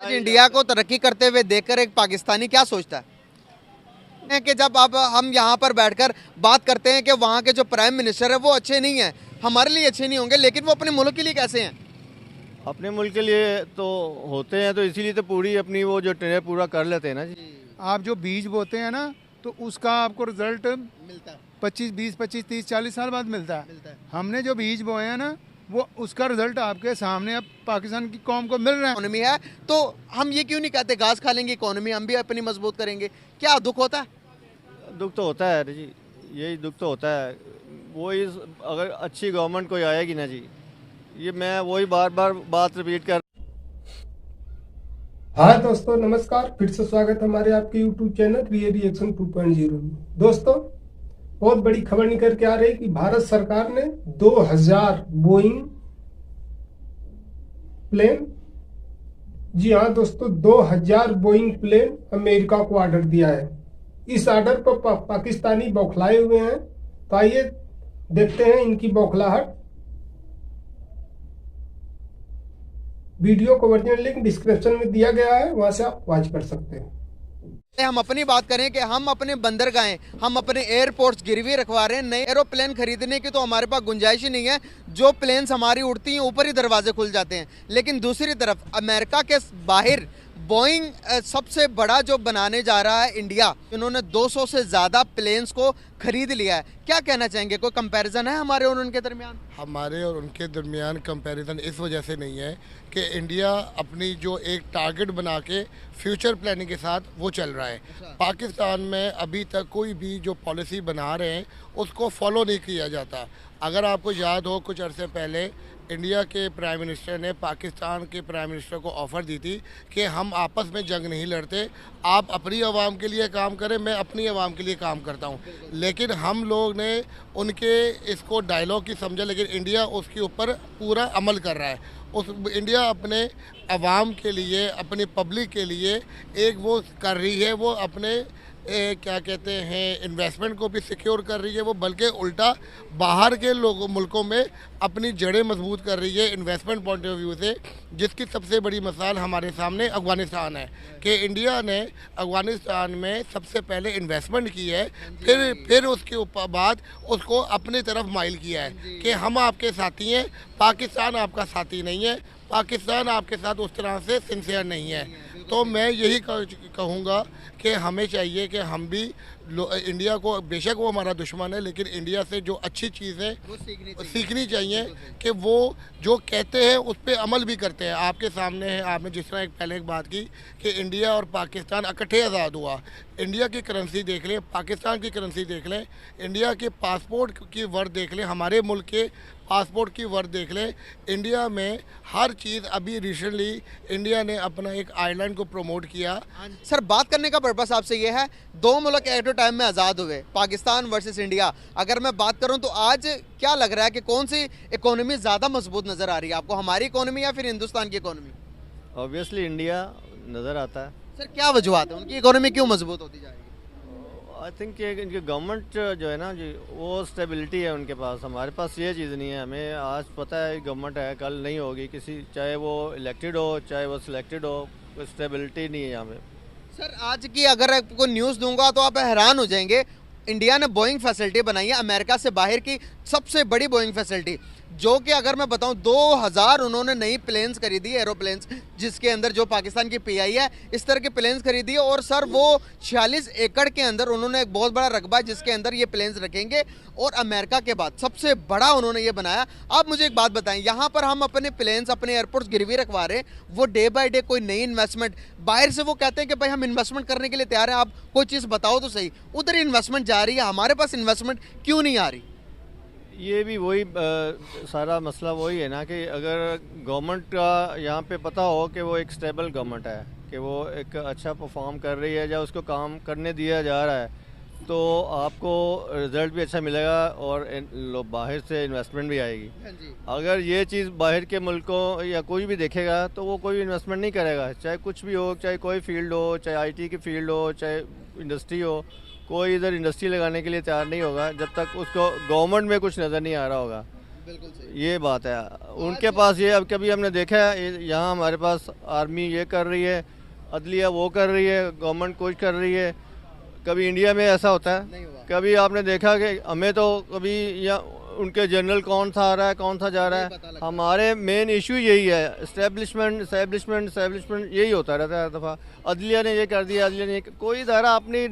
India को तरक्की करते हुए देखकर एक पाकिस्तानी क्या सोचता है कि जब अब हम यहाँ पर बैठकर बात करते हैं कि वहाँ के जो प्राइम मिनिस्टर है वो अच्छे नहीं हैं, हमारे लिए अच्छे नहीं होंगे, लेकिन वो अपने मुल्क के लिए कैसे हैं? अपने मुल्क के लिए तो होते हैं, तो इसीलिए तो पूरी अपनी वो जो ट्रेनर पूरा कर लेते हैं ना जी। आप जो बीज बोते हैं ना, तो उसका आपको रिजल्ट मिलता है 25, 30, 40 साल बाद मिलता है। हमने जो बीज बोए हैं ना, वो उसका रिजल्ट आपके सामने अब पाकिस्तान की कौम को मिल रहा है। इकोनॉमी है तो हम ये क्यों नहीं कहते घास खा लेंगे इकोनॉमी, हम भी अपनी मजबूत करेंगे? क्या दुख होता है? दुख तो होता है जी, यही दुख तो होता है। वही अगर अच्छी गवर्नमेंट कोई आएगी ना जी, ये मैं वही बार बार बात रिपीट कर। हाँ दोस्तों नमस्कार, फिर से स्वागत है हमारे आपके YouTube चैनल रियल रिएक्शन 2.0 में। दोस्तों बहुत बड़ी खबर निकल के आ रही है कि भारत सरकार ने 2000 बोइंग प्लेन, जी हाँ दोस्तों, 2000 बोइंग प्लेन अमेरिका को ऑर्डर दिया है। इस ऑर्डर पर पाकिस्तानी बौखलाए हुए हैं। तो आइए देखते हैं इनकी बौखलाहट। वीडियो को ओरिजिनल लिंक डिस्क्रिप्शन में दिया गया है, वहां से आप वॉच कर सकते हैं। हम अपनी बात करें कि हम अपने बंदरगाहें, हम अपने एयरपोर्ट्स गिरवी रखवा रहे हैं। नए एरोप्लेन खरीदने की तो हमारे पास गुंजाइश ही नहीं है। जो प्लेन्स हमारी उड़ती हैं ऊपर ही दरवाजे खुल जाते हैं। लेकिन दूसरी तरफ अमेरिका के बाहर बोइंग सबसे बड़ा जो बनाने जा रहा है इंडिया, इन्होंने 200 से ज़्यादा प्लेन्स को खरीद लिया है। क्या कहना चाहेंगे, कोई कंपैरिजन है हमारे और उनके दरमियान? हमारे और उनके दरमियान कंपैरिजन इस वजह से नहीं है कि इंडिया अपनी जो एक टारगेट बना के फ्यूचर प्लानिंग के साथ वो चल रहा है। पाकिस्तान में अभी तक कोई भी जो पॉलिसी बना रहे हैं उसको फॉलो नहीं किया जाता। अगर आपको याद हो, कुछ अरसे पहले इंडिया के प्राइम मिनिस्टर ने पाकिस्तान के प्राइम मिनिस्टर को ऑफ़र दी थी कि हम आपस में जंग नहीं लड़ते, आप अपनी आवाम के लिए काम करें, मैं अपनी आवाम के लिए काम करता हूं। लेकिन हम लोग ने उनके इसको डायलॉग की समझा, लेकिन इंडिया उसके ऊपर पूरा अमल कर रहा है। इंडिया अपने आवाम के लिए, अपनी पब्लिक के लिए एक वो कर रही है, वो अपने क्या कहते हैं इन्वेस्टमेंट को भी सिक्योर कर रही है वो, बल्कि उल्टा बाहर के लोगों मुल्कों में अपनी जड़ें मजबूत कर रही है इन्वेस्टमेंट पॉइंट ऑफ व्यू से। जिसकी सबसे बड़ी मिसाल हमारे सामने अफ़गानिस्तान है कि इंडिया ने अफ़गानिस्तान में सबसे पहले इन्वेस्टमेंट की है, फिर उसके बाद उसको अपनी तरफ माइल किया है कि हम आपके साथी हैं, पाकिस्तान आपका साथी नहीं है, पाकिस्तान आपके साथ उस तरह से सिंसियर नहीं है। तो मैं यही कहूँगा कि हमें चाहिए कि हम भी इंडिया को, बेशक वो हमारा दुश्मन है, लेकिन इंडिया से जो अच्छी चीज़ें सीखनी चाहिए कि वो जो कहते हैं उस पर अमल भी करते हैं। आपके सामने है, आपने जिस तरह पहले एक बात की कि इंडिया और पाकिस्तान इकट्ठे आज़ाद हुआ। इंडिया की करेंसी देख लें, पाकिस्तान की करेंसी देख लें, इंडिया के पासपोर्ट की वर्थ देख लें, हमारे मुल्क के पासपोर्ट की वर्थ देख लें। इंडिया में हर चीज़, अभी रिसेंटली इंडिया ने अपना एक आइलैंड को प्रमोट किया। सर, बात करने का पर्पस आपसे ये है, दो मुल्क एट अ टाइम में आज़ाद हुए, पाकिस्तान वर्सेस इंडिया। अगर मैं बात करूं तो आज क्या लग रहा है कि कौन सी इकोनॉमी ज़्यादा मजबूत नज़र आ रही है आपको, हमारी इकोनॉमी या फिर हिंदुस्तान की इकोनॉमी? ऑब्वियसली इंडिया नज़र आता है। सर, क्या वजूहत है, उनकी इकोनॉमी क्यों मजबूत होती जाएगी? आई थिंक कि इनकी गवर्नमेंट जो है ना जी, वो स्टेबिलिटी है उनके पास। हमारे पास ये चीज़ नहीं है। हमें आज पता है गवर्नमेंट है, कल नहीं होगी किसी, चाहे वो इलेक्टेड हो चाहे वो सिलेक्टेड हो, कोई स्टेबिलिटी नहीं है यहाँ पे। सर, आज की अगर आपको न्यूज़ दूंगा तो आप हैरान हो जाएंगे। इंडिया ने बोइंग फैसिलिटी बनाई है, अमेरिका से बाहर की सबसे बड़ी बोइंग फैसिलिटी, जो कि अगर मैं बताऊं 2000 उन्होंने नई प्लेन्स खरीदी, एरोप्लेन्स, जिसके अंदर जो पाकिस्तान की पीआई है इस तरह के प्लेन्स खरीदी है। और सर वो 46 एकड़ के अंदर उन्होंने एक बहुत बड़ा रकबा जिसके अंदर ये प्लेन्स रखेंगे, और अमेरिका के बाद सबसे बड़ा उन्होंने ये बनाया। आप मुझे एक बात बताएं, यहाँ पर हम अपने प्लेन्स, अपने एयरपोर्ट्स गिरवी रखवा रहे हैं, वो डे बाई डे कोई नई इन्वेस्टमेंट बाहर से, वो कहते हैं कि भाई हम इन्वेस्टमेंट करने के लिए तैयार हैं, आप कोई चीज़ बताओ तो सही। उधर इन्वेस्टमेंट जा रही है, हमारे पास इन्वेस्टमेंट क्यों नहीं आ रही? ये भी वही सारा मसला वही है ना कि अगर गवर्नमेंट का यहाँ पे पता हो कि वो एक स्टेबल गवर्नमेंट है, कि वो एक अच्छा परफॉर्म कर रही है, या उसको काम करने दिया जा रहा है, तो आपको रिज़ल्ट भी अच्छा मिलेगा और बाहर से इन्वेस्टमेंट भी आएगी। अगर ये चीज़ बाहर के मुल्कों या कोई भी देखेगा तो वो कोई इन्वेस्टमेंट नहीं करेगा, चाहे कुछ भी हो, चाहे कोई फील्ड हो, चाहे आईटी की फील्ड हो, चाहे इंडस्ट्री हो, कोई इधर इंडस्ट्री लगाने के लिए तैयार नहीं होगा जब तक उसको गवर्नमेंट में कुछ नज़र नहीं आ रहा होगा। बिल्कुल सही। ये बात है उनके पास। ये अब कभी हमने देखा है यहाँ हमारे पास आर्मी ये कर रही है, अदलिया वो कर रही है, गवर्नमेंट कुछ कर रही है। कभी इंडिया में ऐसा होता है? नहीं हुआ। कभी आपने देखा कि हमें तो कभी या उनके जनरल कौन सा आ रहा है कौन सा जा रहा नहीं पता है। लगता। हमारे मेन इशू यही है, एस्टेब्लिशमेंट यही होता रहता है हर दफ़ा। अदलिया ने ये कर दिया, अदलिया ने कोई इदारा अपनी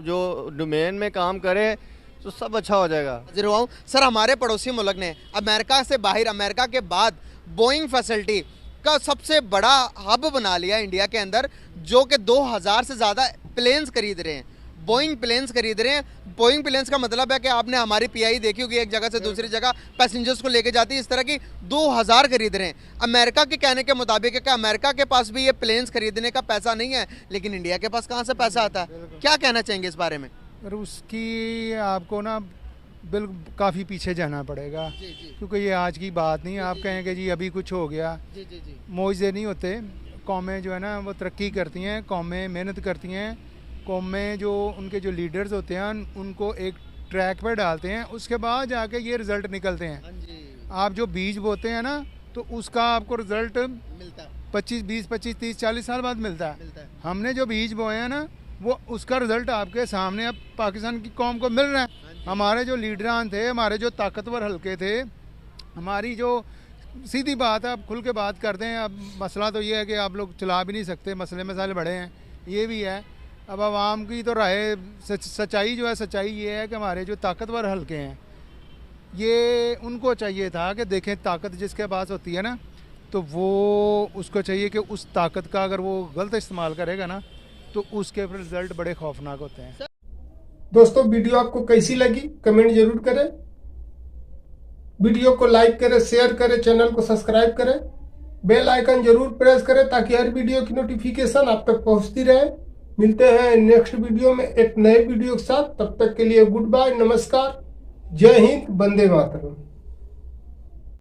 जो डोमेन में काम करे तो सब अच्छा हो जाएगा। हाजिर हुआ हूं। सर, हमारे पड़ोसी मुल्क ने अमेरिका से बाहर, अमेरिका के बाद बोइंग फैसिलिटी का सबसे बड़ा हब बना लिया इंडिया के अंदर, जो कि 2000 से ज़्यादा प्लेन्स खरीद रहे हैं, बोइंग प्लेन्स खरीद रहे हैं। बोइंग प्लेन्स का मतलब है कि आपने हमारी पीआई देखी होगी, एक जगह से दूसरी जगह पैसेंजर्स को लेके जाती है, इस तरह की 2000 खरीद रहे हैं। अमेरिका के कहने के मुताबिक है कि अमेरिका के पास भी ये प्लेन्स खरीदने का पैसा नहीं है, लेकिन इंडिया के पास कहाँ से पैसा आता है? क्या कहना चाहेंगे इस बारे में? और उसकी आपको ना बिल्कुल काफ़ी पीछे जाना पड़ेगा, जी जी क्योंकि ये आज की बात नहीं है। आप कहेंगे जी अभी कुछ हो गया, जी जी जी मौजे नहीं होते। कौमें जो है ना वो तरक्की करती हैं, कौमें मेहनत करती हैं, कौमें जो उनके जो लीडर्स होते हैं उनको एक ट्रैक पर डालते हैं, उसके बाद जाके ये रिज़ल्ट निकलते हैं। हाँ जी, आप जो बीज बोते हैं ना तो उसका आपको रिज़ल्ट मिलता है 25, 30, 40 साल बाद मिलता है। मिलता है। हमने जो बीज बोए हैं ना वो उसका रिजल्ट आपके सामने अब पाकिस्तान की कौम को मिल रहा है। हमारे जो लीडरान थे, हमारे जो ताकतवर हल्के थे, हमारी जो सीधी बात है, अब खुल के बात करते हैं। अब मसला तो ये है कि आप लोग चला भी नहीं सकते, मसले मसाले बड़े हैं, ये भी है। अब आवाम की तो राय सच्चाई जो है, सच्चाई ये है कि हमारे जो ताकतवर हल्के हैं, ये उनको चाहिए था कि देखें ताकत जिसके पास होती है ना, तो वो उसको चाहिए कि उस ताकत का अगर वो गलत इस्तेमाल करेगा ना तो उसके रिजल्ट बड़े खौफनाक होते हैं। दोस्तों, वीडियो आपको कैसी लगी कमेंट जरूर करें। वीडियो को लाइक करें, शेयर करें, चैनल को सब्सक्राइब करें, बेल आइकन जरूर प्रेस करें ताकि हर वीडियो की नोटिफिकेशन आप तक पहुंचती रहे। मिलते हैं नेक्स्ट वीडियो में एक नए वीडियो के साथ। तब तक के लिए गुड बाय, नमस्कार, जय हिंद, वंदे मातरम।